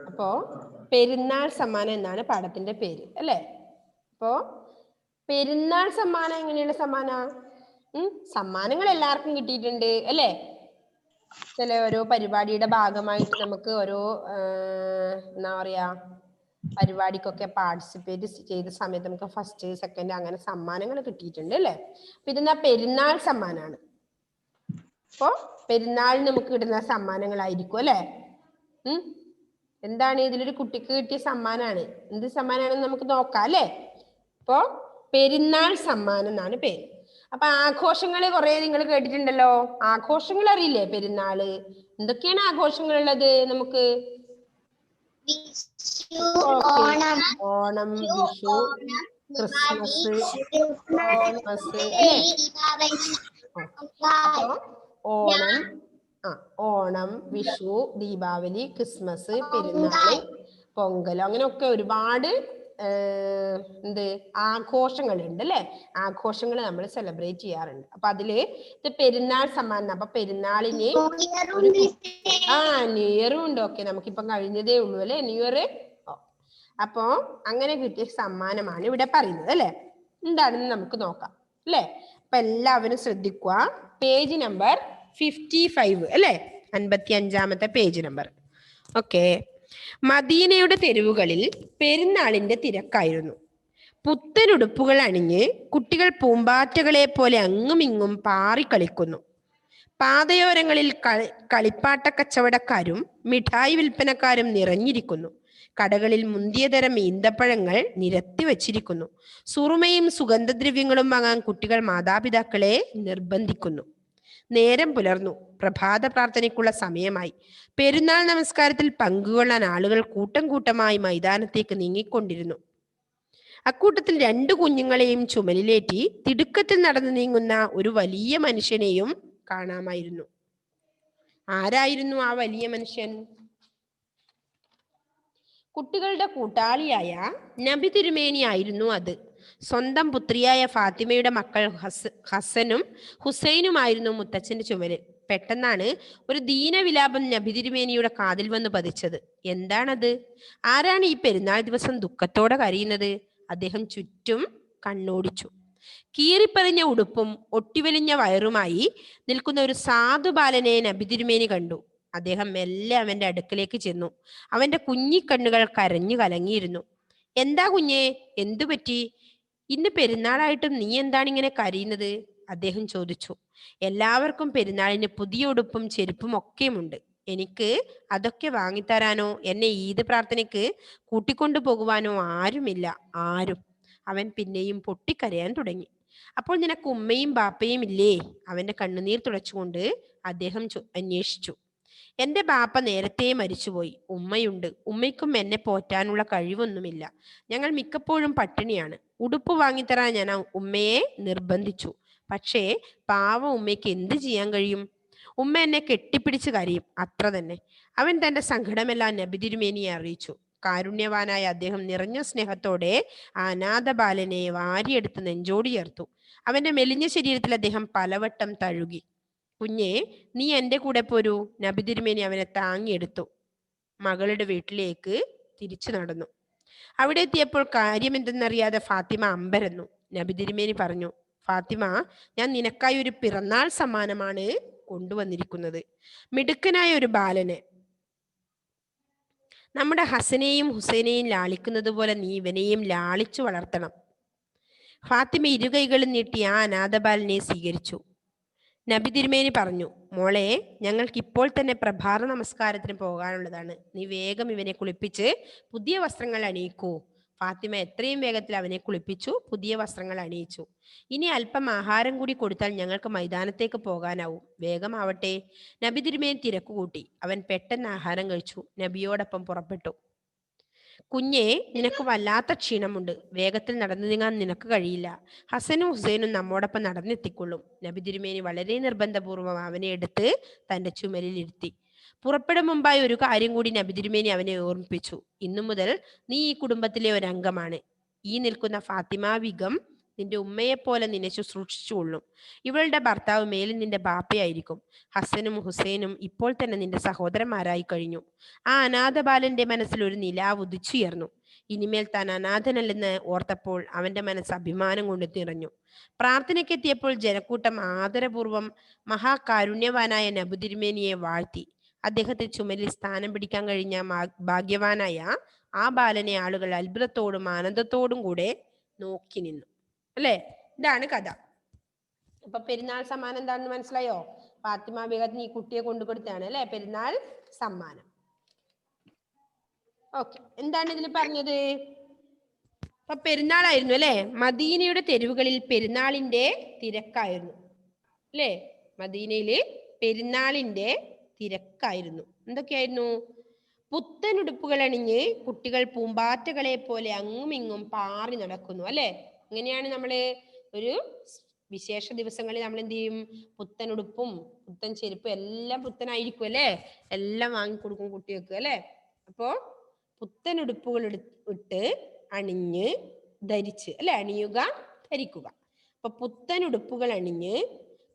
അപ്പോ പെരുന്നാൾ സമ്മാനം എന്നാണ് പാഠത്തിന്റെ പേര് അല്ലേ? അപ്പോ പെരുന്നാൾ സമ്മാനം എങ്ങനെയുള്ള സമ്മാനാ? സമ്മാനങ്ങൾ എല്ലാവർക്കും കിട്ടിയിട്ടുണ്ട് അല്ലേ? ചില ഓരോ പരിപാടിയുടെ ഭാഗമായിട്ട് നമുക്ക് ഓരോ എന്താ പറയാ പരിപാടിക്കൊക്കെ പാർട്ടിസിപ്പേറ്റ് ചെയ്ത സമയത്ത് നമുക്ക് ഫസ്റ്റ് സെക്കൻഡ് അങ്ങനെ സമ്മാനങ്ങൾ കിട്ടിയിട്ടുണ്ട് അല്ലേ? അപ്പൊ ഇതെന്താ പെരുന്നാൾ സമ്മാനാണ്. അപ്പോ പെരുന്നാളിന് നമുക്ക് കിട്ടുന്ന സമ്മാനങ്ങളായിരിക്കും അല്ലേ? എന്താണ് ഇതിലൊരു കുട്ടിക്ക് കിട്ടിയ സമ്മാനാണ്. എന്ത് സമ്മാനാണെന്ന് നമുക്ക് നോക്കാം അല്ലേ? അപ്പോ പെരുന്നാൾ സമ്മാനം എന്നാണ് പേര്. അപ്പൊ ആഘോഷങ്ങൾ കുറെ നിങ്ങൾ കേട്ടിട്ടുണ്ടല്ലോ. ആഘോഷങ്ങൾ അറിയില്ലേ? പെരുന്നാള് എന്തൊക്കെയാണ് ആഘോഷങ്ങൾ ഉള്ളത് നമുക്ക്? ഓണം, വിഷു, ക്രിസ്മസ് അല്ലേ? ഓണം ഓണം, വിഷു, ദീപാവലി, ക്രിസ്മസ്, പെരുന്നാള്, പൊങ്കൽ, അങ്ങനെയൊക്കെ ഒരുപാട് ആഘോഷങ്ങളുണ്ട് അല്ലെ? ആഘോഷങ്ങൾ നമ്മൾ സെലിബ്രേറ്റ് ചെയ്യാറുണ്ട്. അപ്പൊ അതില് ഇത് പെരുന്നാൾ സമ്മാനം. അപ്പൊ പെരുന്നാളിന് ഒരു ന്യൂ ഇയറും ഉണ്ട്. ഓക്കെ, നമുക്കിപ്പം കഴിഞ്ഞതേ ഉള്ളൂ അല്ലെ ന്യൂ ഇയർ. അപ്പോ അങ്ങനെ കിട്ടിയ സമ്മാനമാണ് ഇവിടെ പറയുന്നത് അല്ലെ? എന്താണെന്ന് നമുക്ക് നോക്കാം അല്ലെ? അപ്പൊ എല്ലാവരും ശ്രദ്ധിക്കുക. പേജ് നമ്പർ 55 അല്ലെ? 55-ാമത്തെ പേജ് നമ്പർ. ഓക്കെ. മദീനയുടെ തെരുവുകളിൽ പെരുന്നാളിന്റെ തിരക്കായിരുന്നു. പുത്തനുടുപ്പുകൾ അണിഞ്ഞ് കുട്ടികൾ പൂമ്പാറ്റകളെ പോലെ അങ്ങുമിങ്ങും പാറിക്കളിക്കുന്നു. പാതയോരങ്ങളിൽ കളിപ്പാട്ട കച്ചവടക്കാരും മിഠായി വിൽപ്പനക്കാരും നിറഞ്ഞിരിക്കുന്നു. കടകളിൽ മുന്തിയതരം ഈന്തപ്പഴങ്ങൾ നിരത്തി വച്ചിരിക്കുന്നു. സുറുമയും സുഗന്ധദ്രവ്യങ്ങളും വാങ്ങാൻ കുട്ടികൾ മാതാപിതാക്കളെ നിർബന്ധിക്കുന്നു. നേരം പുലർന്നു. പ്രഭാത പ്രാർത്ഥനയ്ക്കുള്ള സമയമായി. പെരുന്നാൾ നമസ്കാരത്തിൽ പങ്കുകൊള്ളാൻ ആളുകൾ കൂട്ടം കൂട്ടമായി മൈതാനത്തേക്ക് നീങ്ങിക്കൊണ്ടിരുന്നു. അക്കൂട്ടത്തിൽ 2 കുഞ്ഞുങ്ങളെയും ചുമലിലേറ്റി തിടുക്കത്തിൽ നടന്നു നീങ്ങുന്ന ഒരു വലിയ മനുഷ്യനെയും കാണാമായിരുന്നു. ആരായിരുന്നു ആ വലിയ മനുഷ്യൻ? കുട്ടികളുടെ കൂട്ടാളിയായ നബി തിരുമേനിയായിരുന്നു അത്. സ്വന്തം പുത്രിയായ ഫാത്തിമയുടെ മക്കൾ ഹസനും ഹുസൈനുമായിരുന്നു മുത്തച്ഛന്റെ ചുമലിൽ. പെട്ടെന്നാണ് ഒരു ദീനവിലാപം നബി തിരുമേനിയുടെ കാതിൽ വന്ന് പതിച്ചത്. എന്താണത്? ആരാണ് ഈ പെരുന്നാൾ ദിവസം ദുഃഖത്തോടെ കരയുന്നത്? അദ്ദേഹം ചുറ്റും കണ്ണോടിച്ചു. കീറിപ്പറിഞ്ഞ ഉടുപ്പും ഒട്ടിവലിഞ്ഞ വയറുമായി നിൽക്കുന്ന ഒരു സാധുബാലനെ നബി തിരുമേനി കണ്ടു. അദ്ദേഹം മെല്ലെ അവന്റെ അടുക്കലേക്ക് ചെന്നു. അവന്റെ കുഞ്ഞിക്കണ്ണുകൾ കരഞ്ഞു കലങ്ങിയിരുന്നു. എന്താ കുഞ്ഞേ, എന്തു പറ്റി? ഇന്ന് പെരുന്നാളായിട്ടും നീ എന്താണ് ഇങ്ങനെ കരയുന്നത്? അദ്ദേഹം ചോദിച്ചു. എല്ലാവർക്കും പെരുന്നാളിന് പുതിയ ഉടുപ്പും ചെരുപ്പും ഒക്കെയുമുണ്ട്. എനിക്ക് അതൊക്കെ വാങ്ങിത്തരാനോ എന്നെ ഈദ് പ്രാർത്ഥനയ്ക്ക് കൂട്ടിക്കൊണ്ടു പോകുവാനോ ആരുമില്ല, ആരും. അവൻ പിന്നെയും പൊട്ടിക്കരയാൻ തുടങ്ങി. അപ്പോൾ നിനക്ക് ഉമ്മയും ബാപ്പയും ഇല്ലേ? അവന്റെ കണ്ണുനീർ തുടച്ചുകൊണ്ട് അദ്ദേഹം അന്വേഷിച്ചു. എന്റെ ബാപ്പ നേരത്തെ മരിച്ചുപോയി. ഉമ്മയുണ്ട്. ഉമ്മയ്ക്കും എന്നെ പോറ്റാനുള്ള കഴിവൊന്നുമില്ല. ഞങ്ങൾ മിക്കപ്പോഴും പട്ടിണിയാണ്. ഉടുപ്പ് വാങ്ങിത്തരാൻ ഞാൻ ഉമ്മയെ നിർബന്ധിച്ചു. പക്ഷേ പാവ ഉമ്മയ്ക്ക് എന്ത് ചെയ്യാൻ കഴിയും? ഉമ്മ എന്നെ കെട്ടിപ്പിടിച്ച് കരയും, അത്ര തന്നെ. അവൻ തന്റെ സങ്കടമെല്ലാം നബി തിരുമേനിയെ അറിയിച്ചു. കാരുണ്യവാനായ അദ്ദേഹം നിറഞ്ഞ സ്നേഹത്തോടെ ആ അനാഥ ബാലനെ വാരിയെടുത്ത് നെഞ്ചോട് ചേർത്തു. അവന്റെ മെലിഞ്ഞ ശരീരത്തിൽ അദ്ദേഹം പലവട്ടം തഴുകി. കുഞ്ഞെ, നീ എൻ്റെ കൂടെ പോരൂ. നബി തിരുമേനി അവനെ താങ്ങിയെടുത്തു മകളുടെ വീട്ടിലേക്ക് തിരിച്ചു നടന്നു. അവിടെ എത്തിയപ്പോൾ കാര്യം എന്തെന്നറിയാതെ ഫാത്തിമ അമ്പരന്നു. നബി തിരുമേനി പറഞ്ഞു, ഫാത്തിമ, ഞാൻ നിനക്കായി ഒരു പിറന്നാൾ സമ്മാനമാണ് കൊണ്ടുവന്നിരിക്കുന്നത്. മിടുക്കനായ ഒരു ബാലന്. നമ്മുടെ ഹസനെയും ഹുസൈനെയും ലാളിക്കുന്നത് പോലെ നീ ഇവനെയും ലാളിച്ചു വളർത്തണം. ഫാത്തിമ ഇരുകൈകളും നീട്ടി ആ അനാഥബാലനെ സ്വീകരിച്ചു. നബി തിരുമേനി പറഞ്ഞു, മോളെ, ഞങ്ങൾക്ക് ഇപ്പോൾ തന്നെ പ്രഭാത നമസ്കാരത്തിന് പോകാനുള്ളതാണ്. നീ വേഗം ഇവനെ കുളിപ്പിച്ച് പുതിയ വസ്ത്രങ്ങൾ അണിയിക്കൂ. ഫാത്തിമ എത്രയും വേഗത്തിൽ അവനെ കുളിപ്പിച്ചു പുതിയ വസ്ത്രങ്ങൾ അണിയിച്ചു. ഇനി അല്പം ആഹാരം കൂടി കൊടുത്താൽ ഞങ്ങൾക്ക് മൈതാനത്തേക്ക് പോകാനാവും. വേഗമാവട്ടെ. നബി തിരുമേനി തിരക്കുകൂട്ടി. അവൻ പെട്ടെന്ന് ആഹാരം കഴിച്ചു നബിയോടൊപ്പം പുറപ്പെട്ടു. കുഞ്ഞെ, നിനക്ക് വല്ലാത്ത ക്ഷീണമുണ്ട്. വേഗത്തിൽ നടന്നു നീങ്ങാൻ നിനക്ക് കഴിയില്ല. ഹസനും ഹുസൈനും നമ്മോടൊപ്പം നടന്നെത്തിക്കൊള്ളും. നബി തിരുമേനി വളരെ നിർബന്ധപൂർവ്വം അവനെ എടുത്ത് തന്റെ ചുമലിൽ ഇരുത്തി. പുറപ്പെടും മുമ്പായി ഒരു കാര്യം കൂടി നബി തിരുമേനി അവനെ ഓർമ്മിപ്പിച്ചു. ഇന്നു മുതൽ നീ ഈ കുടുംബത്തിലെ ഒരംഗമാണ്. ഈ നിൽക്കുന്ന ഫാത്തിമ ബീഗം നിന്റെ ഉമ്മയെപ്പോലെ നിന്നെ ശുശ്രൂഷിച്ചുകൊള്ളും. ഇവളുടെ ഭർത്താവ് മേലിൽ നിന്റെ ബാപ്പയായിരിക്കും. ഹസനും ഹുസൈനും ഇപ്പോൾ തന്നെ നിന്റെ സഹോദരന്മാരായി കഴിഞ്ഞു. ആ അനാഥ ബാലന്റെ മനസ്സിൽ ഒരു നിലാവ് ഉദിച്ചുയർന്നു. ഇനിമേൽ താൻ അനാഥനല്ലെന്ന് ഓർത്തപ്പോൾ അവന്റെ മനസ്സ് അഭിമാനം കൊണ്ട് നിറഞ്ഞു. പ്രാർത്ഥനയ്ക്കെത്തിയപ്പോൾ ജനക്കൂട്ടം ആദരപൂർവ്വം മഹാകാരുണ്യവാനായ നബുതിരുമേനിയെ വാഴ്ത്തി. അദ്ദേഹത്തെ ചുമലിൽ സ്ഥാനം പിടിക്കാൻ കഴിഞ്ഞ ഭാഗ്യവാനായ ആ ബാലനെ ആളുകൾ അത്ഭുതത്തോടും ആനന്ദത്തോടും കൂടെ നോക്കി നിന്നു. അല്ലേ? ഇതാണ് കഥ. അപ്പൊ പെരുന്നാൾ സമ്മാനം എന്താണെന്ന് മനസ്സിലായോ? ഫാത്തിമ ബീഗത്തിന് ഈ കുട്ടിയെ കൊണ്ടുകൊടുത്താണ് അല്ലെ പെരുന്നാൾ സമ്മാനം. ഓക്കെ, എന്താണ് ഇതിൽ പറഞ്ഞത്? അപ്പൊ പെരുന്നാളായിരുന്നു അല്ലെ. മദീനയുടെ തെരുവുകളിൽ പെരുന്നാളിന്റെ തിരക്കായിരുന്നു അല്ലേ? മദീനയില് പെരുന്നാളിന്റെ തിരക്കായിരുന്നു. എന്തൊക്കെയായിരുന്നു? പുത്തനുടുപ്പുകൾ അണിഞ്ഞ് കുട്ടികൾ പൂമ്പാറ്റകളെ പോലെ അങ്ങും ഇങ്ങും പാറി നടക്കുന്നു അല്ലെ. ഇങ്ങനെയാണ് നമ്മള് ഒരു വിശേഷ ദിവസങ്ങളിൽ നമ്മൾ എന്ത് ചെയ്യും? പുത്തനുടുപ്പും പുത്തൻ ചെരുപ്പും എല്ലാം പുത്തനായിരിക്കും അല്ലെ. എല്ലാം വാങ്ങിക്കൊടുക്കും കുട്ടികൾക്ക് അല്ലെ. അപ്പോ പുത്തനുടുപ്പുകൾ ഇട്ട് അണിഞ്ഞ് ധരിച്ച് അല്ലെ, അണിയുക ധരിക്കുക. അപ്പൊ പുത്തനുടുപ്പുകൾ അണിഞ്ഞ്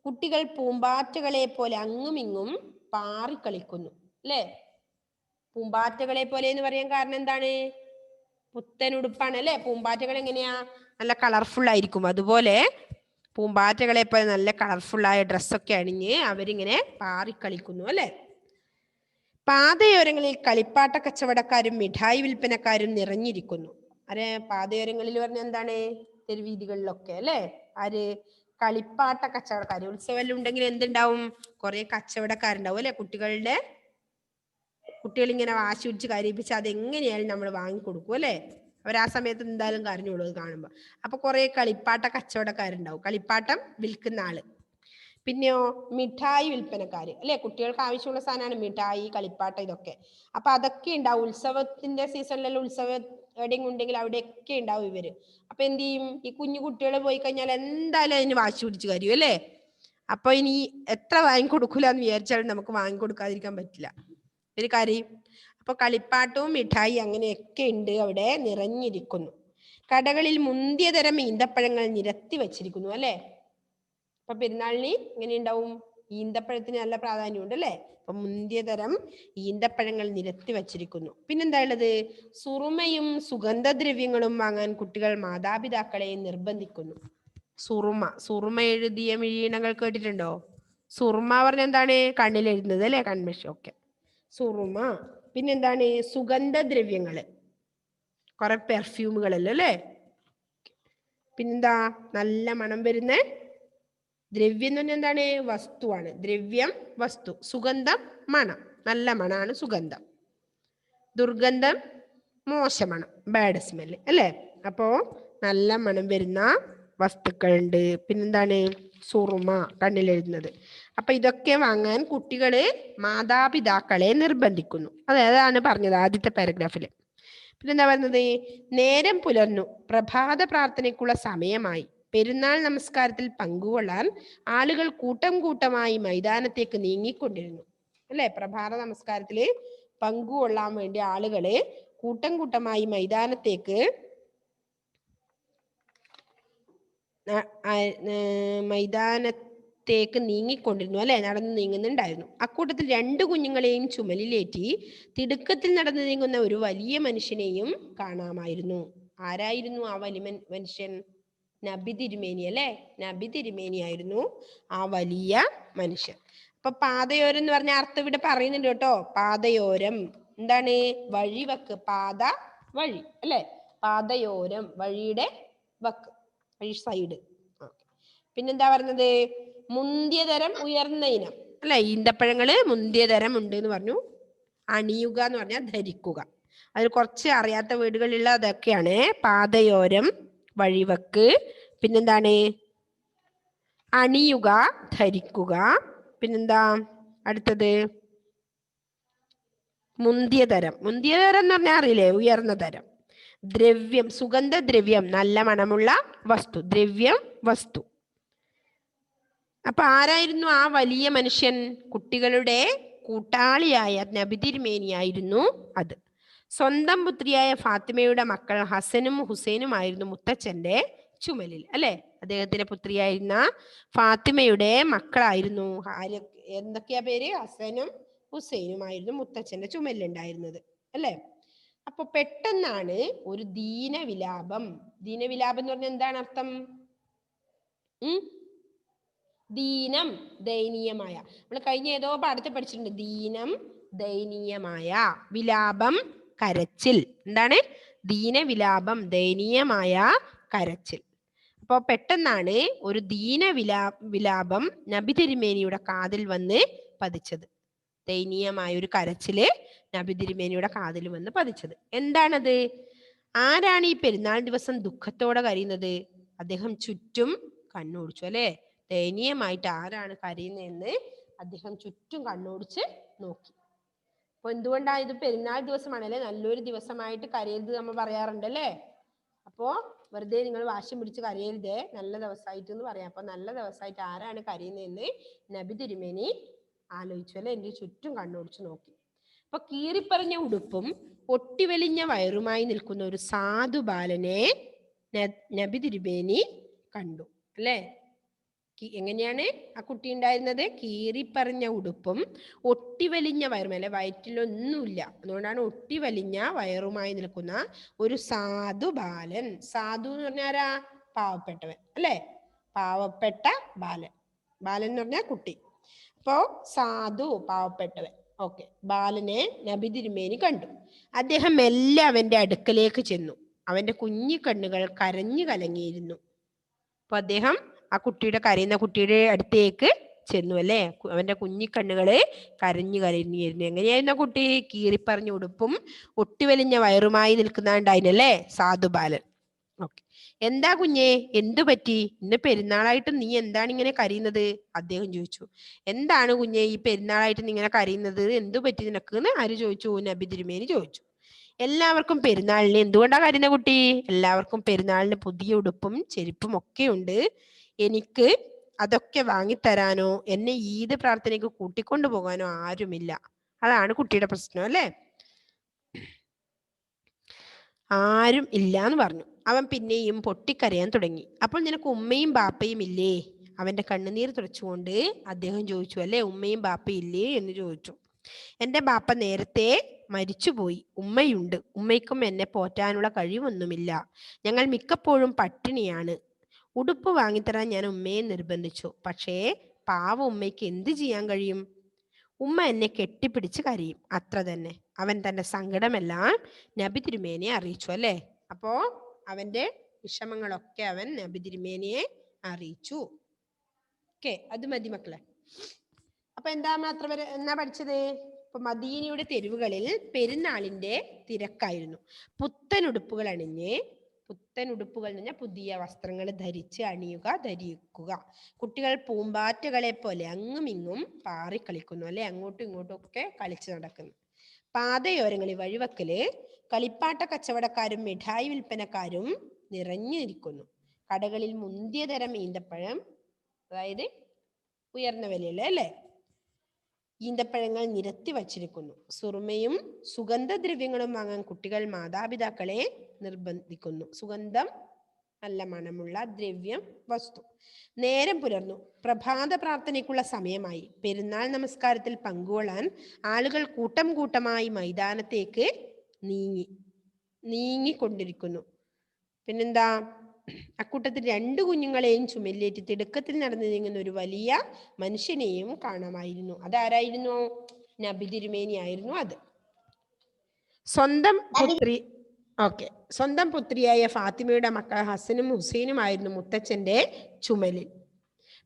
കുട്ടികൾ പൂമ്പാറ്റകളെ പോലെ അങ്ങും ഇങ്ങും പാറിക്കളിക്കുന്നു അല്ലെ. പൂമ്പാറ്റകളെ പോലെ എന്ന് പറയാൻ കാരണം എന്താണ്? പുത്തനുടുപ്പാണ് അല്ലെ. പൂമ്പാറ്റകൾ എങ്ങനെയാ? നല്ല കളർഫുൾ ആയിരിക്കും. അതുപോലെ പൂമ്പാറ്റകളെ പോലെ നല്ല കളർഫുള്ളായ ഡ്രസ്സൊക്കെ അണിഞ്ഞ് അവരിങ്ങനെ പാറിക്കളിക്കുന്നു അല്ലെ. പാതയോരങ്ങളിൽ കളിപ്പാട്ട കച്ചവടക്കാരും മിഠായി വിൽപ്പനക്കാരും നിറഞ്ഞിരിക്കുന്നു. അരെ പാതയോരങ്ങളിൽ പറഞ്ഞ എന്താണ്? തെരുവീതികളിലൊക്കെ അല്ലെ. ആര്? കളിപ്പാട്ട കച്ചവടക്കാർ. ഉത്സവം ഉണ്ടെങ്കിൽ എന്തുണ്ടാവും? കുറെ കച്ചവടക്കാരുണ്ടാവും അല്ലെ. കുട്ടികൾ ഇങ്ങനെ വാശി പിടിച്ച് കരയിപ്പിച്ച് അതെങ്ങനെയായാലും നമ്മൾ വാങ്ങിക്കൊടുക്കും അല്ലെ. അവർ ആ സമയത്ത് എന്തായാലും കരഞ്ഞോളൂ അത് കാണുമ്പോൾ. അപ്പൊ കുറെ കളിപ്പാട്ട കച്ചവടക്കാരുണ്ടാവും, കളിപ്പാട്ടം വിൽക്കുന്ന ആള്. പിന്നെയോ മിഠായി വിൽപ്പനക്കാര് അല്ലെ. കുട്ടികൾക്ക് ആവശ്യമുള്ള സാധനമാണ് മിഠായി, കളിപ്പാട്ടം, ഇതൊക്കെ. അപ്പൊ അതൊക്കെ ഉണ്ടാവും ഉത്സവത്തിന്റെ സീസണിലെല്ലാം. ഉത്സവം എവിടെയും ഉണ്ടെങ്കിൽ അവിടെയൊക്കെ ഉണ്ടാവും ഇവര്. അപ്പൊ എന്ത് ചെയ്യും? ഈ കുഞ്ഞു കുട്ടികൾ പോയി കഴിഞ്ഞാൽ എന്തായാലും അതിന് വാശി പിടിച്ച് കരയും അല്ലെ. അപ്പൊ ഇനി എത്ര വാങ്ങിക്കൊടുക്കൂല എന്ന് വിചാരിച്ചാലും നമുക്ക് വാങ്ങിക്കൊടുക്കാതിരിക്കാൻ പറ്റില്ല. ഒരു കരയും. അപ്പൊ കളിപ്പാട്ടവും മിഠായി അങ്ങനെയൊക്കെ ഉണ്ട് അവിടെ നിറഞ്ഞിരിക്കുന്നു. കടകളിൽ മുന്തിയ തരം ഈന്തപ്പഴങ്ങൾ നിരത്തി വച്ചിരിക്കുന്നു അല്ലെ. അപ്പൊ പെരുന്നാളിന് എങ്ങനെ ഉണ്ടാവും? ഈന്തപ്പഴത്തിന് നല്ല പ്രാധാന്യമുണ്ട് അല്ലെ. അപ്പൊ മുന്തിയ തരം ഈന്തപ്പഴങ്ങൾ നിരത്തി വച്ചിരിക്കുന്നു. പിന്നെന്താ ഉള്ളത്? സുറുമയും സുഗന്ധദ്രവ്യങ്ങളും വാങ്ങാൻ കുട്ടികൾ മാതാപിതാക്കളെ നിർബന്ധിക്കുന്നു. സുറുമ എഴുതിയ മിഴീണകൾ കേട്ടിട്ടുണ്ടോ? സുറുമ പറഞ്ഞ എന്താണ്? കണ്ണിൽ എഴുതുന്നത് അല്ലെ, കൺമഷി. ഒക്കെ സുറുമ. പിന്നെന്താണ്? സുഗന്ധദ്രവ്യങ്ങള്, കുറെ പെർഫ്യൂമുകളല്ലോ അല്ലെ. പിന്നെന്താ? നല്ല മണം വരുന്ന ദ്രവ്യം എന്ന് പറഞ്ഞാൽ എന്താണ്? വസ്തുവാണ്. ദ്രവ്യം വസ്തു. സുഗന്ധം മണം. നല്ല മണാണ് സുഗന്ധം. ദുർഗന്ധം മോശമണം, ബാഡ് സ്മെല് അല്ലേ. അപ്പോ നല്ല മണം വരുന്ന വസ്തുക്കളുണ്ട്. പിന്നെന്താണ്? സുറുമ, കണ്ണിലെഴുതുന്നത്. അപ്പൊ ഇതൊക്കെ വാങ്ങാൻ കുട്ടികള് മാതാപിതാക്കളെ നിർബന്ധിക്കുന്നു. അതാണ് പറഞ്ഞത് ആദ്യത്തെ പാരഗ്രാഫില്. പിന്നെന്താ പറയുന്നത്? നേരം പുലർന്നു, പ്രഭാത പ്രാർത്ഥനയ്ക്കുള്ള സമയമായി. പെരുന്നാൾ നമസ്കാരത്തിൽ പങ്കുകൊള്ളാൻ ആളുകൾ കൂട്ടം കൂട്ടമായി മൈതാനത്തേക്ക് നീങ്ങിക്കൊണ്ടിരുന്നു അല്ലെ. പ്രഭാത നമസ്കാരത്തില് പങ്കുകൊള്ളാൻ വേണ്ടി ആളുകള് കൂട്ടം കൂട്ടമായി മൈതാനത്തേക്ക് നീങ്ങിക്കൊണ്ടിരുന്നു അല്ലെ. നടന്നു നീങ്ങുന്നുണ്ടായിരുന്നു. അക്കൂട്ടത്തിൽ 2 കുഞ്ഞുങ്ങളെയും ചുമലിലേറ്റി തിടുക്കത്തിൽ നടന്നു നീങ്ങുന്ന ഒരു വലിയ മനുഷ്യനെയും കാണാമായിരുന്നു. ആരായിരുന്നു ആ വലിയ മനുഷ്യൻ? നബി തിരുമേനി അല്ലെ. നബി തിരുമേനിയായിരുന്നു ആ വലിയ മനുഷ്യൻ. അപ്പൊ പാതയോരം എന്ന് പറഞ്ഞ അർത്ഥം ഇവിടെ പറയുന്നുണ്ട് കേട്ടോ. പാതയോരം എന്താണ്? വഴിവക്ക്. പാത വഴി അല്ലെ. പാതയോരം, വഴിയുടെ വക്ക്, വഴി സൈഡ്. പിന്നെന്താ പറഞ്ഞത്? മുന്തിയ തരം, ഉയർന്ന ഇനം അല്ലെ. ഈന്തപ്പഴങ്ങള് മുന്തിയ തരം ഉണ്ട് എന്ന് പറഞ്ഞു. അണിയുക എന്ന് പറഞ്ഞാൽ ധരിക്കുക. അതിൽ കുറച്ച് അറിയാത്ത വീടുകളിലുള്ള അതൊക്കെയാണ്. പാതയോരം, വഴിവക്ക്. പിന്നെന്താണ്? അണിയുക, ധരിക്കുക. പിന്നെന്താ അടുത്തത്? മുന്തിയ തരം. മുന്തിയ തരം എന്ന് പറഞ്ഞാൽ അറിയില്ലേ? ഉയർന്ന തരം. ദ്രവ്യം, സുഗന്ധദ്രവ്യം, നല്ല മണമുള്ള വസ്തു. ദ്രവ്യം, വസ്തു. അപ്പൊ ആരായിരുന്നു ആ വലിയ മനുഷ്യൻ? കുട്ടികളുടെ കൂട്ടാളിയായ നബി തിരുമേനിയായിരുന്നു അത്. സ്വന്തം പുത്രിയായ ഫാത്തിമയുടെ മക്കൾ ഹസനും ഹുസൈനും ആയിരുന്നു മുത്തച്ഛന്റെ ചുമലിൽ അല്ലെ. അദ്ദേഹത്തിന്റെ പുത്രിയായിരുന്ന ഫാത്തിമയുടെ മക്കളായിരുന്നു എന്തൊക്കെയാ പേര്? ഹസനും ഹുസൈനുമായിരുന്നു മുത്തച്ഛന്റെ ചുമലിലുണ്ടായിരുന്നത് അല്ലെ. അപ്പൊ പെട്ടെന്നാണ് ഒരു ദീനവിലാപം. ദീനവിലാപം എന്ന് പറഞ്ഞാൽ എന്താണ് അർത്ഥം? ദീനം, ദയനീയമായ. നമ്മൾ കഴിഞ്ഞ ഏതോ പാഠത്തിൽ പഠിച്ചിട്ടുണ്ട്. ദീനം, ദയനീയമായ. വിലാപം, കരച്ചിൽ. എന്താണ്? ദീനവിലാപം, ദയനീയമായ കരച്ചിൽ. അപ്പൊ പെട്ടെന്നാണ് ഒരു വിലാപം നബി തിരുമേനിയുടെ കാതിൽ വന്ന് പതിച്ചത്. ദയനീയമായ ഒരു കരച്ചില് നബി തിരുമേനിയുടെ കാതിൽ വന്ന് പതിച്ചത്. എന്താണത്? ആരാണ് ഈ പെരുന്നാൾ ദിവസം ദുഃഖത്തോടെ കരയുന്നത്? അദ്ദേഹം ചുറ്റും കണ്ണോടിച്ചു അല്ലെ. ദയനീയമായിട്ട് ആരാണ് കരയുന്നതെന്ന് അദ്ദേഹം ചുറ്റും കണ്ണോടിച്ച് നോക്കി. അപ്പൊ എന്തുകൊണ്ടാണ് ഇത് പെരുന്നാൾ ദിവസമാണല്ലേ, നല്ലൊരു ദിവസമായിട്ട് കരയരുത് നമ്മൾ പറയാറുണ്ട് അല്ലേ. അപ്പോ വെറുതെ നിങ്ങൾ വാശി പിടിച്ച് കരയരുത്, നല്ല ദിവസമായിട്ട് എന്ന് പറയാം. അപ്പൊ നല്ല ദിവസമായിട്ട് ആരാണ് കരയുന്നതെന്ന് നബി തിരുമേനി ആലോചിച്ചു അല്ലെ. എന്റെ ചുറ്റും കണ്ണോടിച്ച് നോക്കി. അപ്പൊ കീറിപ്പറഞ്ഞ ഉടുപ്പും ഒട്ടിവലിഞ്ഞ വയറുമായി നിൽക്കുന്ന ഒരു സാധു ബാലനെ നബി തിരുമേനി കണ്ടു അല്ലെ. എങ്ങനെയാണ് ആ കുട്ടി ഉണ്ടായിരുന്നത്? കീറിപ്പറഞ്ഞ ഉടുപ്പും ഒട്ടിവലിഞ്ഞ വയറും, അല്ലെ വയറ്റിലൊന്നുമില്ല, അതുകൊണ്ടാണ് ഒട്ടിവലിഞ്ഞ വയറുമായി നിൽക്കുന്ന ഒരു സാധു ബാലൻ. സാധു എന്ന് പറഞ്ഞാൽ ആരാ? പാവപ്പെട്ടവൻ അല്ലെ. പാവപ്പെട്ട ബാലൻ. ബാലൻ എന്ന് പറഞ്ഞാൽ കുട്ടി. അപ്പോ സാധു, പാവപ്പെട്ടവൻ. ഓക്കെ. ബാലനെ നബി തിരുമേനി കണ്ടു. അദ്ദേഹം മെല്ലെ അവന്റെ അടുക്കലേക്ക് ചെന്നു. അവന്റെ കുഞ്ഞിക്കണ്ണുകൾ കരഞ്ഞു കലങ്ങിയിരുന്നു. അപ്പൊ അദ്ദേഹം ആ കരയുന്ന കുട്ടിയുടെ അടുത്തേക്ക് ചെന്നു അല്ലെ. അവന്റെ കുഞ്ഞിക്കണ്ണുകള് കരഞ്ഞു കരഞ്ഞിരുന്നു. എങ്ങനെയായിരുന്നു ആ കുട്ടി? കീറിപ്പറഞ്ഞ ഉടുപ്പും ഒട്ടിവലിഞ്ഞ വയറുമായി നിൽക്കുന്നുണ്ടായിരുന്നല്ലേ സാധുബാലൻ. ഓക്കെ. എന്താ കുഞ്ഞേ, എന്തു പറ്റി? ഇന്ന് പെരുന്നാളായിട്ട് നീ എന്താണ് ഇങ്ങനെ കരയുന്നത്? അദ്ദേഹം ചോദിച്ചു. എന്താണ് കുഞ്ഞേ ഈ പെരുന്നാളായിട്ട് നീ ഇങ്ങനെ കരയുന്നത്? എന്തു പറ്റി നിനക്ക് എന്ന് ആര് ചോദിച്ചു? നബി തിരുമേനി ചോദിച്ചു. എല്ലാവർക്കും പെരുന്നാളിന്. എന്തുകൊണ്ടാ കരയുന്ന കുട്ടി? എല്ലാവർക്കും പെരുന്നാളിന് പുതിയ ഉടുപ്പും ചെരുപ്പും ഒക്കെ ഉണ്ട്. എനിക്ക് അതൊക്കെ വാങ്ങിത്തരാനോ എന്നെ ഈദ് പ്രാർത്ഥനയ്ക്ക് കൂട്ടിക്കൊണ്ടു പോകാനോ ആരുമില്ല. അതാണ് കുട്ടിയുടെ പ്രശ്നം അല്ലെ. ആരും ഇല്ല എന്ന് പറഞ്ഞു. അവൻ പിന്നെയും പൊട്ടിക്കരയാൻ തുടങ്ങി. അപ്പോൾ നിനക്ക് ഉമ്മയും ബാപ്പയും ഇല്ലേ? അവന്റെ കണ്ണുനീർ തുടച്ചുകൊണ്ട് അദ്ദേഹം ചോദിച്ചു അല്ലെ. ഉമ്മയും ബാപ്പയും ഇല്ലേ എന്ന് ചോദിച്ചു. എന്റെ ബാപ്പ നേരത്തെ മരിച്ചുപോയി. ഉമ്മയുണ്ട്. ഉമ്മയ്ക്കും എന്നെ പോറ്റാനുള്ള കഴിവൊന്നുമില്ല. ഞങ്ങൾ മിക്കപ്പോഴും പട്ടിണിയാണ്. ഉടുപ്പ് വാങ്ങിത്തരാൻ ഞാൻ ഉമ്മയെ നിർബന്ധിച്ചു. പക്ഷേ പാവ ഉമ്മയ്ക്ക് എന്ത് ചെയ്യാൻ കഴിയും? ഉമ്മ എന്നെ കെട്ടിപ്പിടിച്ച് കരയും, അത്ര തന്നെ. അവൻ തന്റെ സങ്കടമെല്ലാം നബി തിരുമേനിയെ അറിയിച്ചു അല്ലെ. അപ്പോ അവന്റെ വിഷമങ്ങളൊക്കെ അവൻ നബി തിരുമേനിയെ അറിയിച്ചു. ഓക്കെ, അത് മതി മക്കളെ. അപ്പൊ എന്നാ പഠിച്ചത്? ഇപ്പൊ മദീനയുടെ തെരുവുകളിൽ പെരുന്നാളിന്റെ തിരക്കായിരുന്നു. പുത്തൻ ഉടുപ്പുകൾ എന്ന് പറഞ്ഞാൽ പുതിയ വസ്ത്രങ്ങൾ ധരിക്കുക. കുട്ടികൾ പൂമ്പാറ്റകളെ പോലെ അങ്ങും ഇങ്ങും പാറിക്കളിക്കുന്നു അല്ലെ. അങ്ങോട്ടും ഇങ്ങോട്ടും ഒക്കെ കളിച്ചു നടക്കുന്നു. പാതയോരങ്ങളിൽ വഴിവക്കല് കളിപ്പാട്ട കച്ചവടക്കാരും മിഠായി വിൽപ്പനക്കാരും നിറഞ്ഞിരിക്കുന്നു. കടകളിൽ മുന്തിയ തരം ഈന്തപ്പഴം, അതായത് ഉയർന്ന വിലയുള്ള അല്ലെ, ഈന്തപ്പഴങ്ങൾ നിരത്തി വച്ചിരിക്കുന്നു. സുറുമയും സുഗന്ധദ്രവ്യങ്ങളും വാങ്ങാൻ കുട്ടികൾ മാതാപിതാക്കളെ നിർബന്ധിക്കുന്നു. സുഗന്ധം, നല്ല മണമുള്ള ദ്രവ്യം, വസ്തു. നേരം പുലർന്നു. പ്രഭാത പ്രാർത്ഥനയ്ക്കുള്ള സമയമായി. പെരുന്നാൾ നമസ്കാരത്തിൽ പങ്കുകൊള്ളാൻ ആളുകൾ കൂട്ടം കൂട്ടമായി മൈതാനത്തേക്ക് നീങ്ങിക്കൊണ്ടിരിക്കുന്നു. പിന്നെന്താ? അക്കൂട്ടത്തിൽ 2 കുഞ്ഞുങ്ങളെയും ചുമലിലേറ്റി തിടുക്കത്തിൽ നടന്നു നീങ്ങുന്ന ഒരു വലിയ മനുഷ്യനെയും കാണാമായിരുന്നു. അതാരായിരുന്നു? നബി തിരുമേനി ആയിരുന്നു അത്. സ്വന്തം പുത്രിയായ ഫാത്തിമയുടെ മക്കൾ ഹസനും ഹുസൈനുമായിരുന്നു മുത്തച്ഛന്റെ ചുമലിൽ.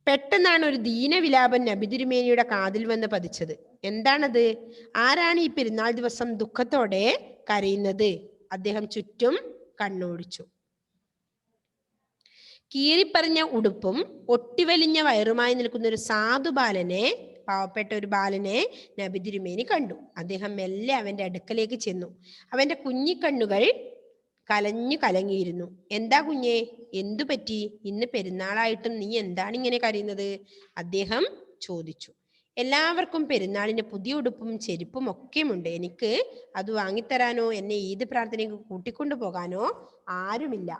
പെട്ടെന്നാണ് ഒരു ദീനവിലാപം നബി തിരുമേനിയുടെ കാതിൽ വന്ന് പതിച്ചത്. എന്താണത്? ആരാണ് ഈ പെരുന്നാൾ ദിവസം ദുഃഖത്തോടെ കരയുന്നത്? അദ്ദേഹം ചുറ്റും കണ്ണോടിച്ചു. കീറിപ്പറഞ്ഞ ഉടുപ്പും ഒട്ടിവലിഞ്ഞ വയറുമായി നിൽക്കുന്ന ഒരു സാധുബാലനെ, പാവപ്പെട്ട ഒരു ബാലനെ നബി തിരുമേനി കണ്ടു. അദ്ദേഹം മെല്ലെ അവന്റെ അടുക്കലേക്ക് ചെന്നു. അവന്റെ കുഞ്ഞിക്കണ്ണുകൾ കലങ്ങിയിരുന്നു. എന്താ കുഞ്ഞേ, എന്തു പറ്റി? ഇന്ന് പെരുന്നാളായിട്ടും നീ എന്താണ് ഇങ്ങനെ കരയുന്നത്? അദ്ദേഹം ചോദിച്ചു. എല്ലാവർക്കും പെരുന്നാളിന് പുതിയ ഉടുപ്പും ചെരുപ്പും ഒക്കെയുണ്ട്. എനിക്ക് അത് വാങ്ങിത്തരാനോ എന്നെ ഈദ് പ്രാർത്ഥനയ്ക്ക് കൂട്ടിക്കൊണ്ടു പോകാനോ ആരുമില്ല.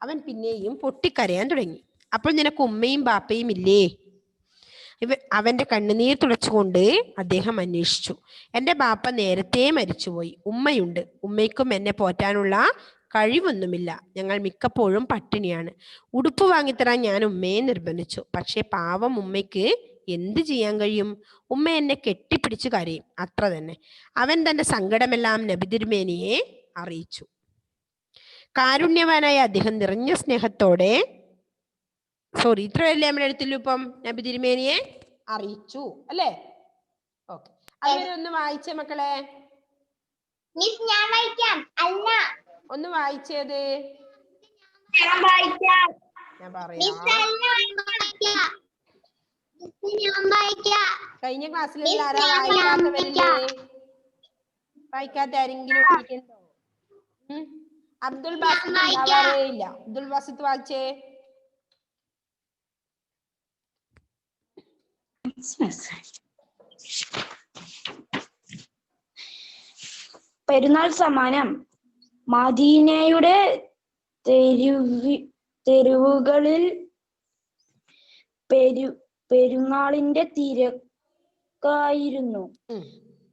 അവൻ പിന്നെയും പൊട്ടിക്കരയാൻ തുടങ്ങി. അപ്പോൾ നിനക്ക് ഉമ്മയും ബാപ്പയും ഇല്ലേ? അവന്റെ കണ്ണുനീർ തുടച്ചുകൊണ്ട് അദ്ദേഹം അന്വേഷിച്ചു. എൻ്റെ ബാപ്പ നേരത്തെ മരിച്ചുപോയി. ഉമ്മയുണ്ട്. ഉമ്മയ്ക്കും എന്നെ പോറ്റാനുള്ള കഴിവൊന്നുമില്ല. ഞങ്ങൾ മിക്കപ്പോഴും പട്ടിണിയാണ്. ഉടുപ്പ് വാങ്ങിത്തരാൻ ഞാൻ ഉമ്മയെ നിർബന്ധിച്ചു. പക്ഷേ പാവം ഉമ്മയ്ക്ക് എന്ത് ചെയ്യാൻ കഴിയും? ഉമ്മ എന്നെ കെട്ടിപ്പിടിച്ചു കരയും, അത്ര തന്നെ. അവൻ തന്റെ സങ്കടമെല്ലാം നബി തിരുമേനിയെ അറിയിച്ചു. കാരുണ്യവാനായ അദ്ദേഹം നിറഞ്ഞ സ്നേഹത്തോടെ ഇത്രയല്ലേ നമ്മൾ എഴുത്തില്ലു ഇപ്പം നബി തിരുമേനിയെ അറിയിച്ചു അല്ലേ? ഓക്കെ, അതുവരെ ഒന്ന് വായിച്ചേ മക്കളെ. ഒന്ന് വായിച്ചത് ഞാൻ പറയാം. കഴിഞ്ഞ ക്ലാസ്സിൽ ആരാ വായിക്കാത്തവരില്ലേ? വായിക്കാത്ത ആരെങ്കിലും ഉണ്ടോ? അബ്ദുൽ ബാസിത്ത് ഉണ്ടാവാറേ ഇല്ല. അബ്ദുൽ ബാസിത്ത് വായിച്ചേ. പെരുന്നാൾ സമ്മാനം. മദീനയുടെ തെരുവുകളിൽ പെരുന്നാളിന്റെ തിരക്കായിരുന്നു.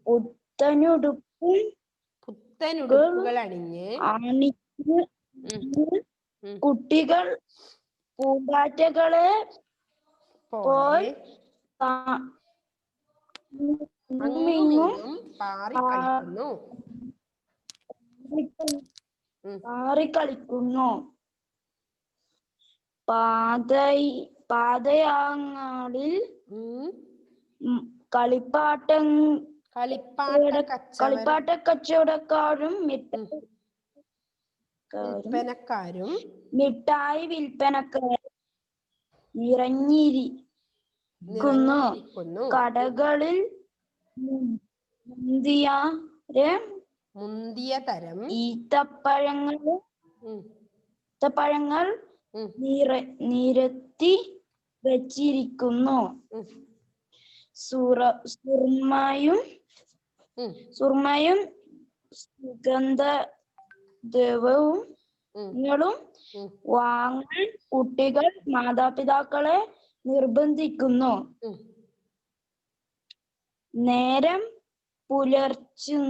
പുത്തനുടുപ്പുകൾ അണിഞ്ഞ് കുട്ടികൾ പൂമ്പാറ്റകളെ പോൽ പാറിക്കളിക്കുന്നു. പാതയാങ്ങളിൽ കളിപ്പാട്ട കച്ചവടക്കാരും മിഠായി വിൽപ്പനക്കാരും നിറഞ്ഞിരിക്കുന്നു. കടകളിൽ മുന്തിയ തരം ഈത്തപ്പഴങ്ങൾ നിരത്തി വച്ചിരിക്കുന്നു. സുർമയും സുഗന്ധദ്രവ്യങ്ങളും വാങ്ങാൻ കുട്ടികൾ മാതാപിതാക്കളെ നിർബന്ധിക്കുന്നു. നേരം പുലർന്നു.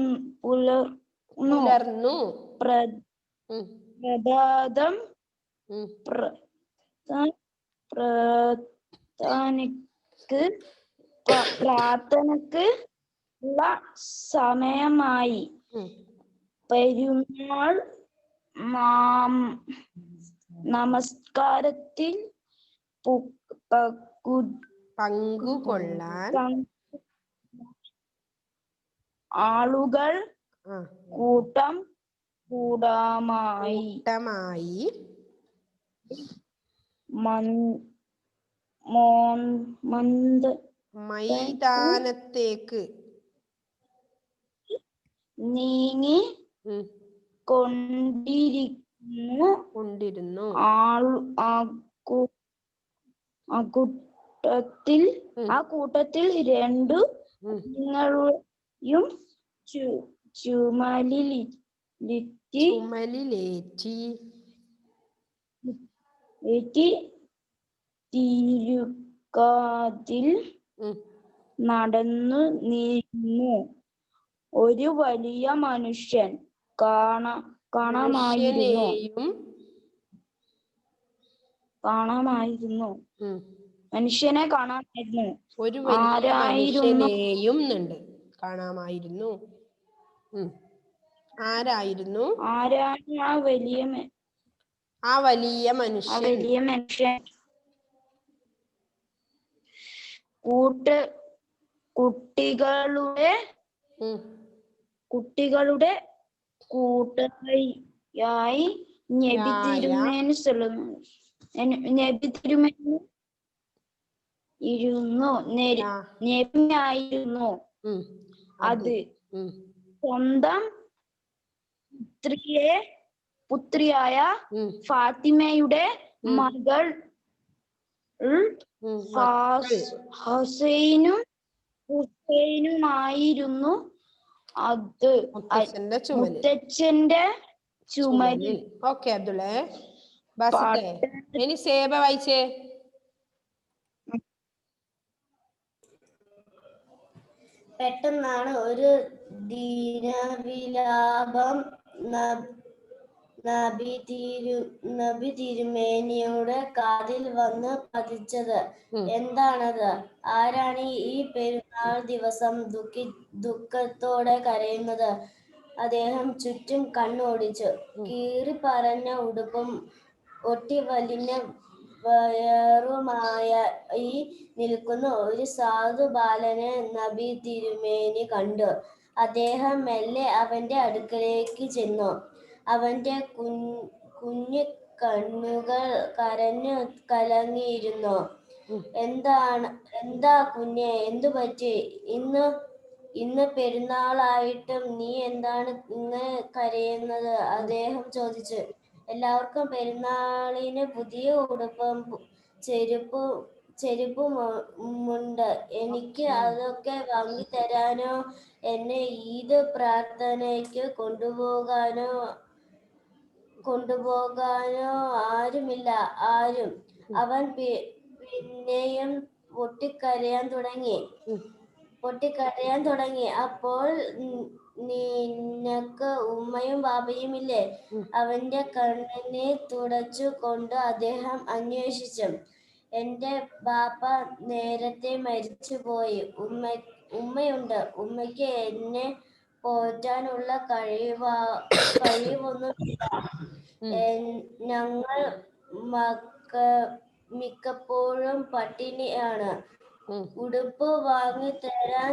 പ്രാർത്ഥനക്ക് ഉള്ള സമയമായി. പെരുന്നാൾ നമസ്കാരത്തിൽ പങ്കുകൊള്ളാൻ ആളുകൾ കൂട്ടം കൂട്ടമായി മൈതാനത്തേക്ക് നീങ്ങി കൊണ്ടിരുന്നു. ആ കൂട്ടത്തിൽ രണ്ടു കുഞ്ഞുങ്ങളെയും ചുമലിലേറ്റി തിരുക്കാതിൽ നടന്നു നീങ്ങുന്നു. ഒരു വലിയ മനുഷ്യൻ മനുഷ്യനെ കാണാമായിരുന്നു. ഒരു വലിയ മനുഷ്യനെയും കാണാമായിരുന്നു. ആരായിരുന്നു ആ വലിയ മനുഷ്യൻ? കുട്ടികളുടെ കൂട്ടായി നബി തിരുമേനി നബിയായിരുന്നു. അത് സ്വന്തം പുത്രിയായ ഫാത്തിമയുടെ മകൾ ഹുസൈനുമായിരുന്നു. അത് മുത്തച്ഛന്റെ ചുമലിൽ. ഓക്കെ അബ്ദുള്ളേ, ബാസിത്തെ ഇനി സേബ വായിച്ചേ. പെട്ടെന്നാണ് ഒരു ദീനവിലാപം നബി തിരുമേനിയുടെ കാതിൽ വന്ന് പതിച്ചത്. എന്താണത്? ആരാണ് ഈ പെരുന്നാൾ ദിവസം ദുഃഖത്തോടെ കരയുന്നത്? അദ്ദേഹം ചുറ്റും കണ്ണോടിച്ചു. കീറി പറഞ്ഞ ഉടുപ്പും ഒട്ടി വലിഞ്ഞ വയറുമായി നിൽക്കുന്ന ഒരു സാധു ബാലനെ നബി തിരുമേനി കണ്ടു. അദ്ദേഹം മെല്ലെ അവന്റെ അടുക്കലേക്ക് ചെന്നു. അവന്റെ കുഞ്ഞു കണ്ണുകൾ കരഞ്ഞു കലങ്ങിയിരുന്നു. എന്താ കുഞ്ഞെ, എന്തു പറ്റി? ഇന്ന് പെരുന്നാളായിട്ടും നീ എന്താണ് ഇങ്ങനെ കരയുന്നത്? അദ്ദേഹം ചോദിച്ചു. എല്ലാവർക്കും പെരുന്നാളിന് പുതിയ ഉടുപ്പും ചെരുപ്പുമുണ്ട്. എനിക്ക് അതൊക്കെ വാങ്ങിത്തരാനോ എന്നെ ഈദ് പ്രാർത്ഥനയ്ക്ക് കൊണ്ടുപോകാനോ ആരുമില്ല. ആരും. അവൻ പിന്നെയും പൊട്ടിക്കരയാൻ തുടങ്ങി. അപ്പോൾ നിനക്ക് ഉമ്മയും ബാബയും ഇല്ലേ? അവന്റെ കണ്ണിനെ തുടച്ചു കൊണ്ട് അദ്ദേഹം അന്വേഷിച്ചു. എന്റെ ബാപ്പ നേരത്തെ മരിച്ചുപോയി. ഉമ്മയുണ്ട്. ഉമ്മയ്ക്ക് എന്നെ പോറ്റാനുള്ള കഴിവൊന്നുമില്ല. ഞങ്ങൾ മിക്കപ്പോഴും പട്ടിണിയാണ്. ഉടുപ്പ് വാങ്ങിത്തരാൻ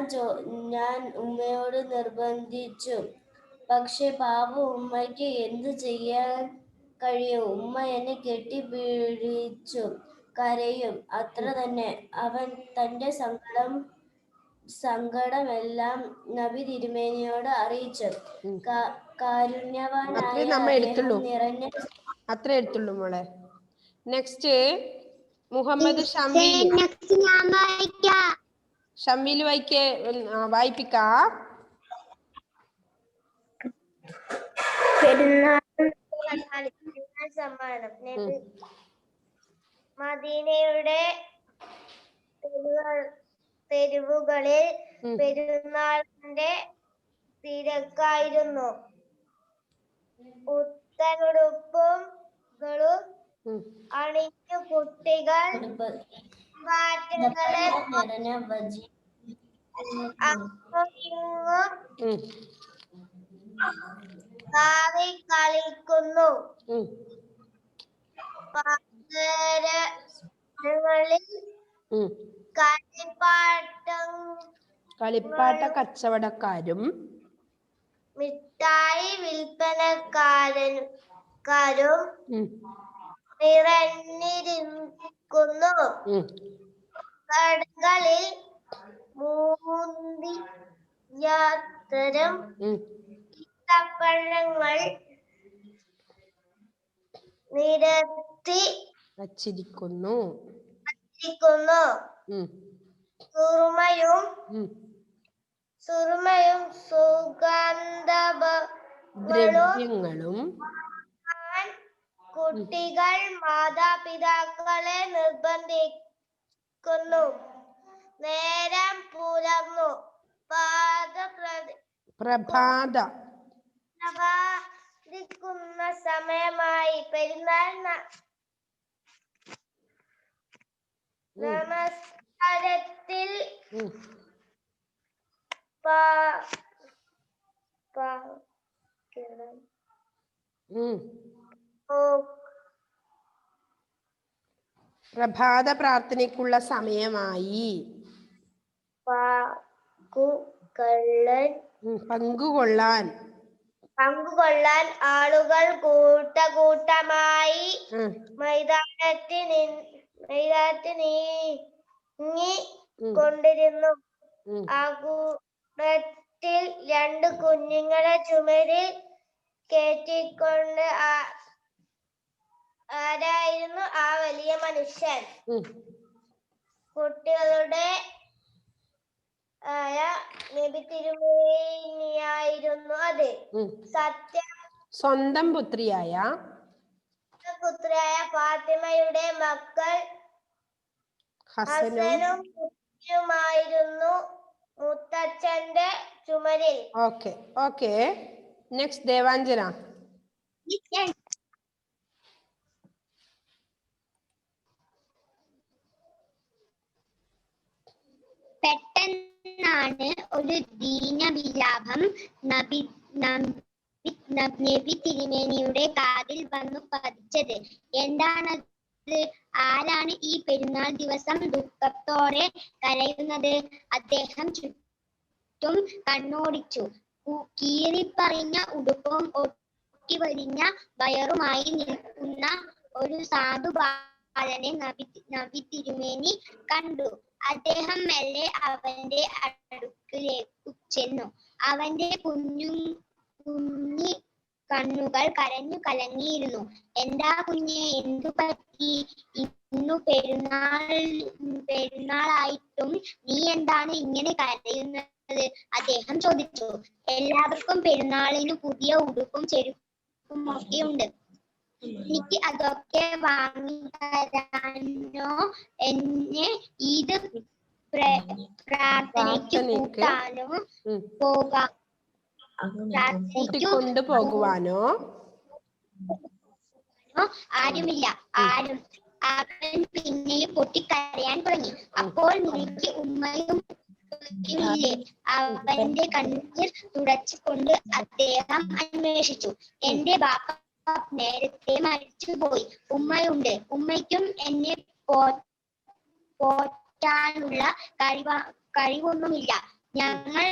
ഞാൻ ഉമ്മയോട് നിർബന്ധിച്ചു. പക്ഷെ പാവം ഉമ്മയ്ക്ക് എന്തു ചെയ്യാൻ കഴിയും? ഉമ്മ എന്നെ കെട്ടിപ്പിടിച്ചു കരയും, അത്ര തന്നെ. അവൻ തന്റെ സങ്കടമെല്ലാം നബി തിരുമേനിയോട് അറിയിച്ചു. കാരുണ്യവാനായ അദ്ദേഹം നിറഞ്ഞ അത്രേ എടുത്തുള്ളൂ മോളെ. നെക്സ്റ്റ് മുഹമ്മദ് ഷമീൽ വായിപ്പിക്കാ. സമ്മാനം. മദീനയുടെ തെരുവുകളിൽ പെരുന്നാളിന്റെ തിരക്കായിരുന്നു. പുത്തനുടുപ്പുകളും അണിഞ്ഞു കുട്ടികൾ പാറ്റകളെ കാറി കളിക്കുന്നു. കളിപ്പാട്ട കച്ചവടക്കാരും മിഠായി വിൽപ്പനക്കാരും നിറഞ്ഞിരിക്കുന്നു. കടകളിൽ മൂന്നിയാത്തരം ഈത്തപ്പഴങ്ങൾ നിരത്തി വച്ചിരിക്കുന്നു. സുറുമയും സുഗന്ധദ്രവ്യങ്ങളും കുട്ടികൾ മാതാപിതാക്കളെ നിർബന്ധിക്കുന്നു. നേരം പുലർന്നു. പ്രഭാതിക്കുന്ന സമയമായി. പെരുന്നാൾ നമസ്കാരത്തിൽ പ്രഭാത പ്രാർത്ഥനയ്ക്കുള്ള സമയമായി. പങ്കുകൊള്ളാൻ ആളുകൾ കൂട്ടമായി മൈതാനത്ത് നീങ്ങി കൊണ്ടിരുന്നു. ആ കൂട്ടത്തിൽ രണ്ട് കുഞ്ഞുങ്ങളെ ചുമരിൽ കയറ്റിക്കൊണ്ട് ആരായിരുന്നു ആ വലിയ മനുഷ്യൻ? കുട്ടികളുടെ നബി തിരുമേനിയായിരുന്നു അത്. സ്വന്തം പുത്രിയായ പുത്രിയായ ഫാത്തിമയുടെ മക്കൾ ഹസനും ഹുസൈനുമായിരുന്നു മുത്തച്ഛന്റെ ചുമലിൽ. Okay okay. നെക്സ്റ്റ് ദേവാഞ്ജന. പെട്ടെന്നാണ് ഒരു ദീനവിലാപം നബി തിരുമേനിയുടെ കാതിൽ വന്നു പതിച്ചത്. എന്താണത്? ആരാണ് ഈ പെരുന്നാൾ ദിവസം ദുഃഖത്തോടെ കരയുന്നത്? അദ്ദേഹം ചുറ്റും കണ്ണോടിച്ചു. കീറിപ്പറിഞ്ഞ ഉടുപ്പും ഒട്ടിവരിഞ്ഞ വയറുമായി നിൽക്കുന്ന ഒരു സാധുബാലനെ നബി തിരുമേനി കണ്ടു. അദ്ദേഹം മെല്ലെ അവന്റെ അടുക്കിലേക്ക് ചെന്നു. അവന്റെ കുഞ്ഞി കണ്ണുകൾ കരഞ്ഞു കലങ്ങിയിരുന്നു. എന്താ കുഞ്ഞെ, എന്തു പറ്റി? ഇന്നു പെരുന്നാളായിട്ടും നീ എന്താണ് ഇങ്ങനെ കരയുന്നത്? അദ്ദേഹം ചോദിച്ചു. എല്ലാവർക്കും പെരുന്നാളിന് പുതിയ ഉടുപ്പും ചെരുപ്പും ഒക്കെ ഉണ്ട്. എനിക്ക് അതൊക്കെ വാങ്ങിത്തരാനോ എന്നെ ഈദ് പ്രാർത്ഥനയ്ക്ക് കൂട്ടാനോ പോകാം കൂട്ടിക്കൊണ്ടു പോകുവാനോ ആരുമില്ല. അവൻ പിന്നെയും പൊട്ടിക്കരയാൻ തുടങ്ങി. അപ്പോൾ നിനക്ക് ഉമ്മയും ഇല്ലേ? അവന്റെ കണ്ണീർ തുടച്ചുകൊണ്ട് അദ്ദേഹം അന്വേഷിച്ചു. എന്റെ ബാപ്പ നേരത്തെ മരിച്ചുപോയി. ഉമ്മയുണ്ട്. ഉമ്മയ്ക്കും എന്നെ പോറ്റാനുള്ള കഴിവൊന്നുമില്ല. ഞങ്ങൾ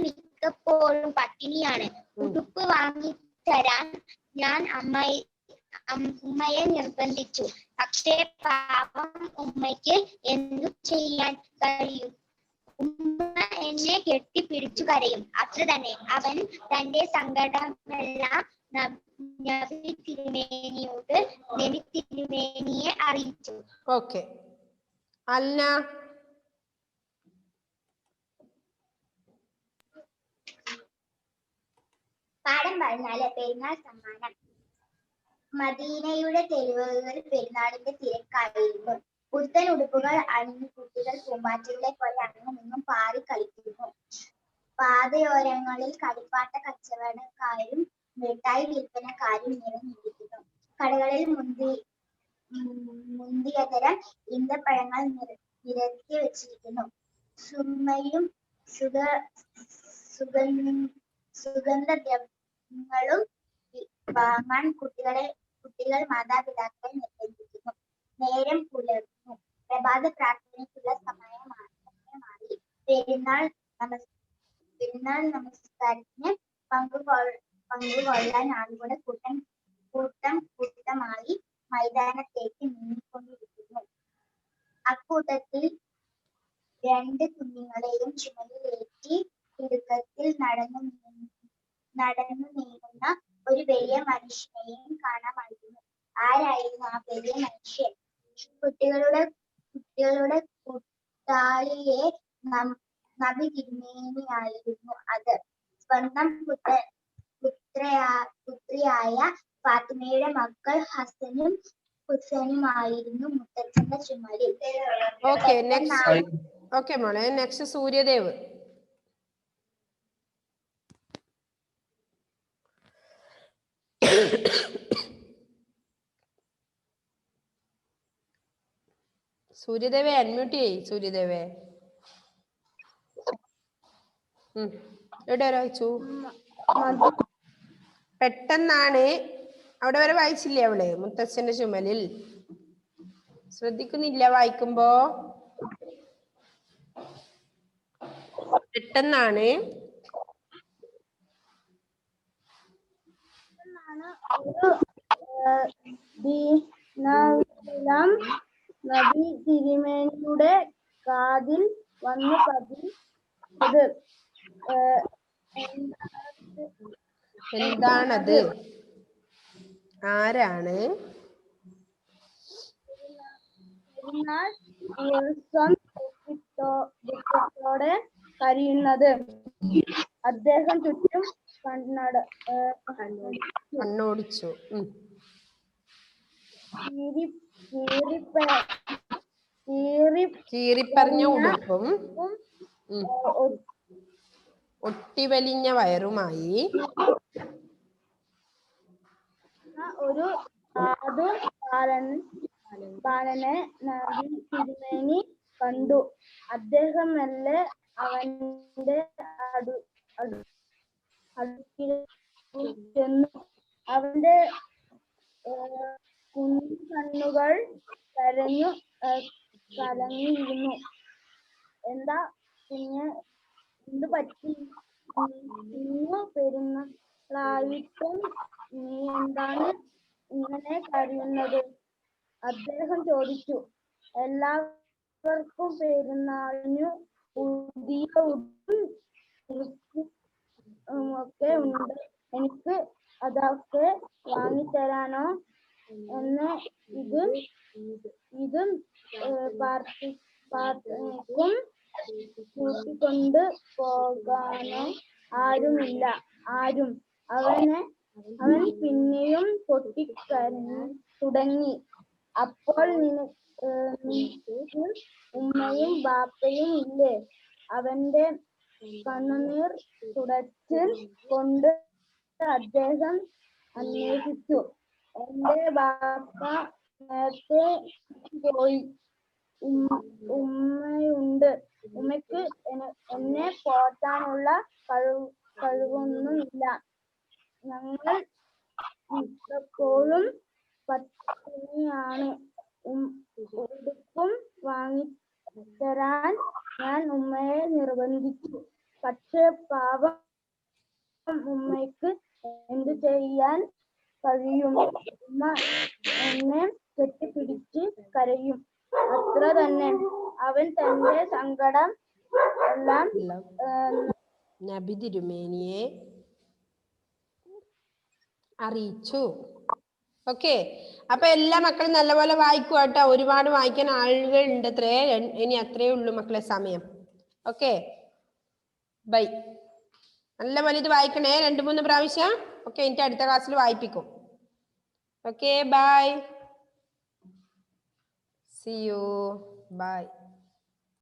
മിക്കപ്പോഴും പട്ടിണിയാണ്. ഉടുപ്പ് വാങ്ങിത്തരാൻ ഞാൻ ഉമ്മയെ നിർബന്ധിച്ചു. പക്ഷേ പാവം ഉമ്മയ്ക്ക് എന്തു ചെയ്യാൻ കഴിയും? ഉമ്മ എന്നെ കെട്ടിപ്പിടിച്ചു കരയും. അത്ര തന്നെ. അവൻ തന്റെ സങ്കടമെല്ലാം നബി തിരുമേനിയെ അറിയിച്ചു. ഓക്കെ. അല്ല, പാഠം 14 പെരുന്നാൾ സമ്മാനം. മദീനയുടെ തെരുവുകൾ പെരുന്നാളിന്റെ തിരക്കായിരുന്നു. പുത്തൻ ഉടുപ്പുകൾ അണിഞ്ഞു കുട്ടികൾ പൂമ്പാറ്റകളെ പോലെ അങ്ങും ഇങ്ങും പാറി കളിക്കുന്നു. പാതയോരങ്ങളിൽ കളിപ്പാട്ട കച്ചവടക്കാരും മിഠായി വിൽപ്പനക്കാരും നിറഞ്ഞിരിക്കുന്നു. കടകളിൽ മുന്തിയതരം ഈന്തപ്പഴങ്ങൾ നിരത്തി വെച്ചിരിക്കുന്നു. സുമയും സുഗന്ധദ്രവ്യങ്ങളും വാങ്ങാൻ കുട്ടികൾ മാതാപിതാക്കളെ നിർബന്ധിക്കുന്നു. നേരം പുലർന്നു. പ്രഭാത പ്രാർത്ഥനയ്ക്കുള്ള സമയമായി. പെരുന്നാൾ നമസ്കാരത്തിന് പങ്കുകൊള്ളാൻ ആളുകളുടെ കൂട്ടമായി മൈതാനത്തേക്ക് നീങ്ങിക്കൊണ്ടിരിക്കുന്നു. അക്കൂട്ടത്തിൽ 2 കുഞ്ഞുങ്ങളെയും ചുമലിലേറ്റി തിടുക്കത്തിൽ നടന്നു നീങ്ങുന്ന ഒരു വലിയ മനുഷ്യനെയും കാണാമായിരുന്നു. ആരായിരുന്നു ആ വലിയ മനുഷ്യൻ? കുട്ടികളുടെ കൂട്ടാളിയെ നബി തിരുമേനിയായിരുന്നു അത്. സ്വന്തം പുത്രിയായ ഫാത്തിമയുടെ മക്കൾ ഹസനും ഹുസൈനുമായിരുന്നു മുത്തച്ഛന്റെ ചുമലിൽ. ഓക്കെ മോളെ. നെക്സ്റ്റ് സൂര്യദേവ്. സൂര്യദേവെ അൺമ്യൂട്ട് ചെയ്യ്. സൂര്യദേവെ എവിടെ വായിച്ചു? പെട്ടെന്നാണ്. അവിടെ വരെ വായിച്ചില്ലേ അവള്? മുത്തച്ഛന്റെ ചുമലിൽ. ശ്രദ്ധിക്കുന്നില്ല വായിക്കുമ്പോ? പെട്ടെന്നാണ് നബി തിരുമേനിയുടെ കാതിൽ വന്നു പതിച്ചത്. എന്താണത്? ആരാണ് ദുഃഖത്തോടെ കരയുന്നത്? അദ്ദേഹം ചുറ്റും കണ്ണോടിച്ചു. കീറി കീറിപ്പ- കീറി കീറിപ്പറഞ്ഞ ഉടുപ്പും ഒട്ടിവലിഞ്ഞ വയറുമായി ഒരു സാധു ബാലനെ നബി തിരുമേനി കണ്ടു. അദ്ദേഹം മെല്ലെ അവന്റെ അടുക്കിൽ ചെന്നു. അവന്റെ കുഞ്ഞു കണ്ണുകൾ കലങ്ങിയിരുന്നു. എന്താ കുഞ്ഞ്, എന്ത് പറ്റി? ഇന്നു പെരുന്നാളായിട്ടും നീ എന്താണ് ഇങ്ങനെ കരയുന്നത്? അദ്ദേഹം ചോദിച്ചു. എല്ലാവർക്കും പെരുന്നാളിനു പുതിയ ഉടുപ്പും ഒക്കെ ഉണ്ട്. എനിക്ക് അതൊക്കെ വാങ്ങിത്തരാനോ എന്ന് ഇതും പാർട്ടിക്കും കൂട്ടിക്കൊണ്ട് പോകാനോ ആരുമില്ല. അവൻ പിന്നെയും പൊട്ടിക്കരഞ്ഞു തുടങ്ങി. അപ്പോൾ നിനക്ക് ഉമ്മയും ബാപ്പയും ഇല്ലേ? അവന്റെ കണ്ണുനീർ തുടച്ച് കൊണ്ട് അദ്ദേഹം അന്വേഷിച്ചു. എന്റെ ബാപ്പ നേരത്തെ പോയി. ഉമ്മയുണ്ട്. ഉമ്മയ്ക്ക് എന്നെ പോറ്റാനുള്ള കഴിവൊന്നുമില്ല. ഞങ്ങൾ മിക്കപ്പോഴും പട്ടിണിയാണ്. ഉടുപ്പും വാങ്ങിത്തരാൻ ഞാൻ ഉമ്മയെ നിർബന്ധിച്ചു. പക്ഷേ പാവം ഉമ്മയ്ക്ക് എന്തു ചെയ്യാൻ കഴിയും? ഉമ്മ എന്നെ കെട്ടിപ്പിടിച്ച് കരയും, അത്ര തന്നെ. അവൻ തന്റെ സങ്കടം എല്ലാം നബി തിരുമേനിയെ അറിയിച്ചു. ഓക്കെ, അപ്പൊ എല്ലാ മക്കളും നല്ലപോലെ വായിക്കുക കേട്ടോ. ഒരുപാട് വായിക്കാൻ ആളുകൾ ഉണ്ട് അത്രേ. ഇനി അത്രേ ഉള്ളൂ മക്കളെ സമയം. Okay, bye. നല്ലപോലെ ഇത് വായിക്കണേ 2-3 പ്രാവശ്യം. ഓക്കെ, എനിക്ക് അടുത്ത ക്ലാസ്സിൽ വായിപ്പിക്കും. Okay, bye. See you. Bye.